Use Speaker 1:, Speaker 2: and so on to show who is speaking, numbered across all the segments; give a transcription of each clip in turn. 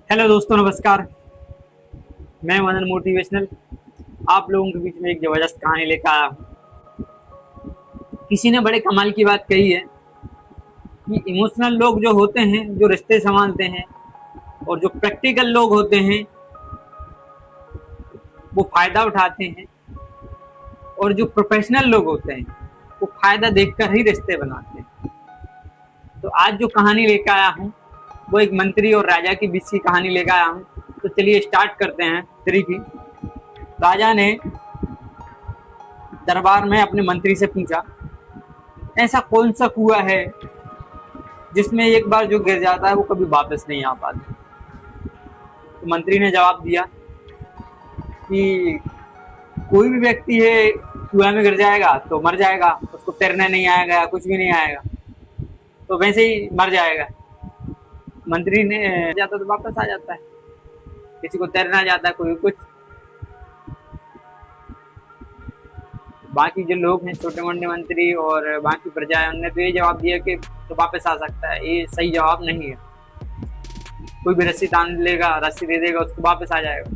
Speaker 1: Hello दोस्तों, नमस्कार। मैं मदन मोटिवेशनल आप लोगों के बीच में एक ज़बरदस्त कहानी लेकर आया हूँ। किसी ने बड़े कमाल की बात कही है कि इमोशनल लोग जो होते हैं, जो रिश्ते संभालते हैं, और जो प्रैक्टिकल लोग होते हैं वो फ़ायदा उठाते हैं, और जो प्रोफेशनल लोग होते हैं वो फ़ायदा देखकर ही रिश्ते बनाते हैं। तो आज जो कहानी लेकर आया हूँ वो एक मंत्री और राजा के बीच की कहानी लेकर आया हूँ। तो चलिए स्टार्ट करते हैं। मंत्री की राजा ने दरबार में अपने मंत्री से पूछा, ऐसा कौन सा कुआं है जिसमें एक बार जो गिर जाता है वो कभी वापस नहीं आ पाता। तो मंत्री ने जवाब दिया कि कोई भी व्यक्ति है कुआं में गिर जाएगा तो मर जाएगा, उसको तैरना नहीं आएगा, कुछ भी नहीं आएगा, तो वैसे ही मर जाएगा। मंत्री ने जाता तो वापस आ जाता है, किसी को तैरना जाता है, कोई कुछ। बाकी जो लोग हैं, छोटे मोटे मंत्री और बाकी प्रजा है, उनने तो ये जवाब दिया कि तो वापस आ सकता है। ये सही जवाब नहीं है। कोई भी रस्सी तान लेगा, रस्सी दे देगा, उसको वापस आ जाएगा।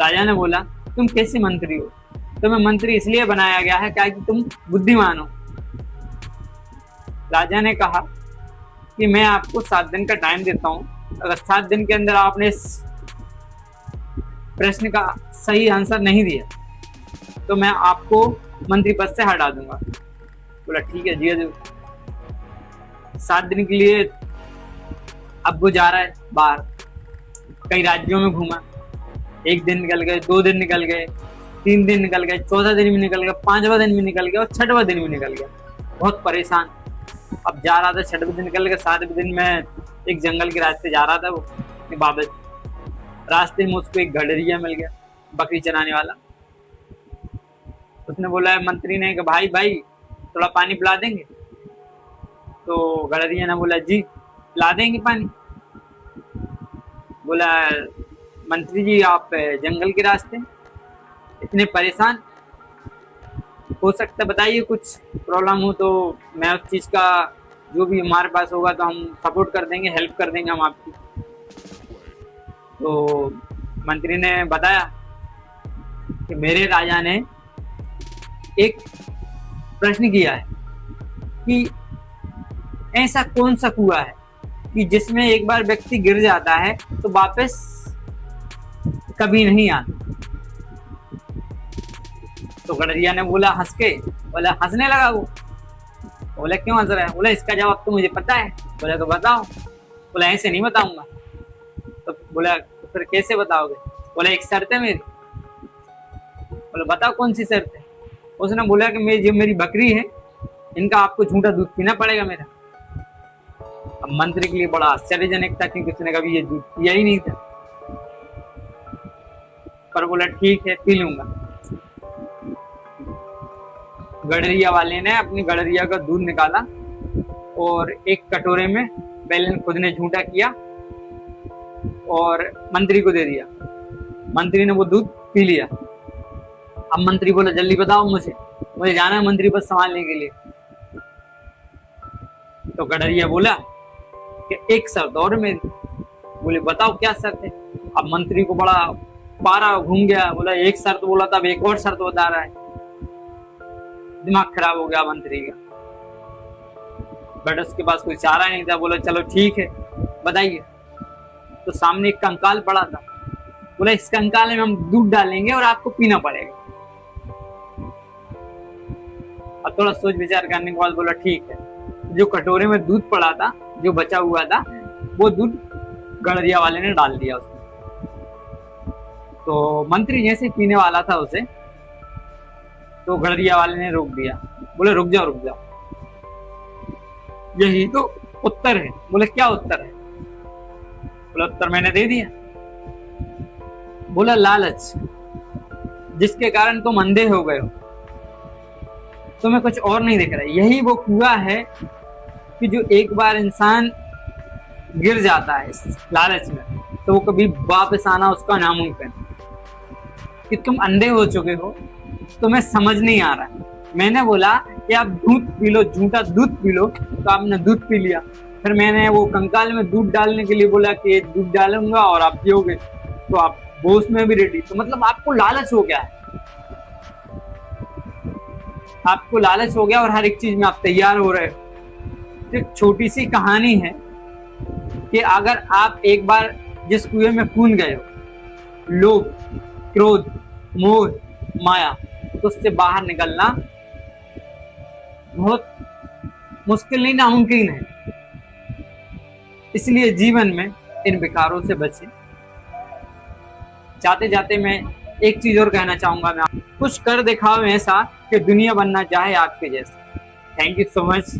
Speaker 1: राजा ने बोला, तुम कैसे मंत्री हो? तुम्हें मंत्री इसलिए बनाया गया है क्या कि तुम बुद्धिमान हो। राजा ने कहा कि मैं आपको 7 दिन का टाइम देता हूँ, अगर 7 दिन के अंदर आपने इस प्रश्न का सही आंसर नहीं दिया तो मैं आपको मंत्री पद से हटा दूंगा। बोला ठीक है जी हजूर। 7 दिन के लिए अब वो जा रहा है बाहर, कई राज्यों में घूमा। 1 दिन निकल गए, 2 दिन निकल गए, 3 दिन निकल गए, 14 दिन भी निकल गया, 5वां दिन भी निकल गया और 6वां दिन भी निकल गया। बहुत परेशान अब जा रहा था। 6वें दिन निकल गया। 7वें दिन में एक जंगल के रास्ते जा रहा था वो वापस। रास्ते में उसको एक गडरिया मिल गया, बकरी चराने वाला। उसने बोला, मंत्री ने, कि भाई भाई थोड़ा पानी पिला देंगे? तो गडरिया ने बोला, जी पिला देंगे पानी। बोला, मंत्री जी आप जंगल के रास्ते इतने परेशान, हो सकता है बताइए, कुछ प्रॉब्लम हो तो मैं उस चीज़ का जो भी हमारे पास होगा तो हम सपोर्ट कर देंगे, हेल्प कर देंगे हम आपकी। तो मंत्री ने बताया कि मेरे राजा ने एक प्रश्न किया है कि ऐसा कौन सा कुआं है कि जिसमें एक बार व्यक्ति गिर जाता है तो वापस कभी नहीं आता। तो गडरिया ने बोला, हंस के बोला, हंसने लगा वो। बोला क्यों हंस रहा है? बोला इसका जवाब तो मुझे पता है। बोला तो बताओ। बोला ऐसे नहीं बताऊंगा। तो बोला तो फिर कैसे बताओगे? बोला एक शर्त है मेरी। बोला बताओ कौन सी शर्त है? उसने बोला कि जो मेरी बकरी है इनका आपको झूठा दूध पीना पड़ेगा मेरा। अब मंत्री के लिए बड़ा आश्चर्यजनक था क्योंकि उसने कभी ये दूध पिया ही नहीं था। पर बोला ठीक है, पी लूंगा। गडरिया वाले ने अपनी गडरिया का दूध निकाला और एक कटोरे में पहले खुद ने झूठा किया और मंत्री को दे दिया। मंत्री ने वो दूध पी लिया। अब मंत्री बोला, जल्दी बताओ मुझे जाना है मंत्री पद संभालने के लिए। तो गडरिया बोला कि एक शर्त और मेरी। बोले बताओ क्या शर्त है? अब मंत्री को बड़ा पारा घूम गया। बोला एक शर्त बोला था, अब एक और शर्त बता रहा है। दिमाग खराब हो गया मंत्री का, बट उसके पास कोई चारा नहीं था। बोला चलो ठीक है बताइए। तो सामने एक कंकाल पड़ा था। बोला इस कंकाल में हम दूध डालेंगे और आपको पीना पड़ेगा। अब थोड़ा सोच विचार करने के बाद बोला ठीक है। जो कटोरे में दूध पड़ा था, जो बचा हुआ था, वो दूध गडरिया वाले ने डाल दिया उसमें। तो मंत्री जैसे पीने वाला था उसे, तो गडरिया वाले ने रोक दिया। बोले रुक जाओ रुक जाओ, यही तो उत्तर है। बोले क्या उत्तर है? बोला उत्तर मैंने दे दिया। बोला लालच, जिसके कारण तुम अंधे हो गए हो, तुम्हें कुछ और नहीं दिख रहा है। यही वो कुआं है कि जो एक बार इंसान गिर जाता है लालच में तो वो कभी वापस आना उसका नामुमकिन। कि तुम अंधे हो चुके हो, तुम्हें समझ नहीं आ रहा है। मैंने बोला कि आप दूध पी लो, झूठा दूध पी लो, तो आपने दूध पी लिया। फिर मैंने वो कंकाल में दूध डालने के लिए बोला कि दूध डालूंगा और आप पियोगे, तो आप वो उसमें भी रेडी। तो मतलब आपको लालच हो गया है, आपको लालच हो गया और हर एक चीज में आप तैयार हो रहे हो। तो एक छोटी सी कहानी है कि अगर आप एक बार जिस कुएं में कूद गए हो, लोभ, क्रोध, मोह, माया, तो उससे बाहर निकलना बहुत मुश्किल नहीं, नामुमकिन है। इसलिए जीवन में इन विकारों से बचें। जाते जाते मैं एक चीज और कहना चाहूंगा, मैं कुछ कर दिखाओ ऐसा कि दुनिया बनना चाहे आपके जैसे। Thank you so much.